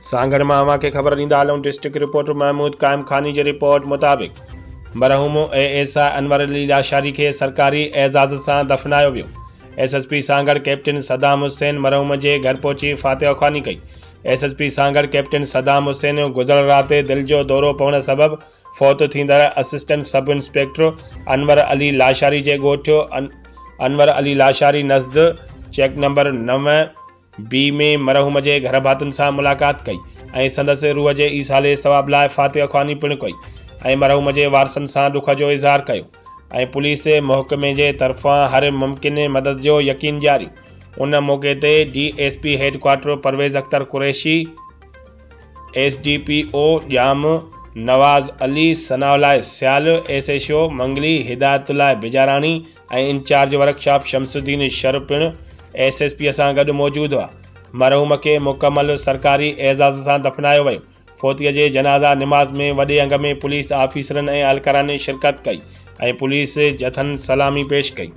सांगड़ मां खे ख़बर ॾींदा हलूं। डिस्ट्रिक्ट रिपोर्टर महमूद काइम खानी जी रिपोर्ट मुताबिक़ मरहूम ASI अनवर अली लाशारी खे सरकारी एजाज़ सां दफ़नायो वियो। SSP सांगड़ कैप्टन सदाम हुसैन मरहूम जे घर पहुची फातिहा ख़्वानी कई। SSP सांगड़ कैप्टन सदाम हुसैन गुज़िरियल राति दिलि जो दौरो पवण सबबि फ़ौत थींदड़ assistant sub inspector Anwar Ali Lashari जे ॻोठु अनवर अली लाशारी नज़द चेक नंबर 9B में मरहूम जे घर भातियुनि सां मुलाक़ात कई ऐं संदसि रूह जे ईसाले सवाब लाइ फातिहा ख़्वानी पिणु कई ऐं मरहूम जे वारसनि सां दुख जो इज़हार कयो ऐं पुलिस महकमे जे तरफ़ां हर मुमकिन मदद जो यकीन ॾियारी। उन मौक़े ते DSP headquarter Parvez Akhtar Qureshi, SDPO Jam Nawaz Ali, Sanaullah Sial, SHO Mangli Hidayatullah Bijarani ऐं इंचार्ज वर्कशॉप शमसुद्दीन शर पिणु SSP सां गॾु मौजूदु हुआ। मरहूम खे मुकमल सरकारी एजाज़ सां दफ़नायो वियो। फ़ौतीअ जे जनाज़ा निमाज़ में वॾे अंग में पुलिस ऑफिसरनि ऐं अहलकारनि शिरकत कई ऐं पुलिस जथन सलामी पेश कई।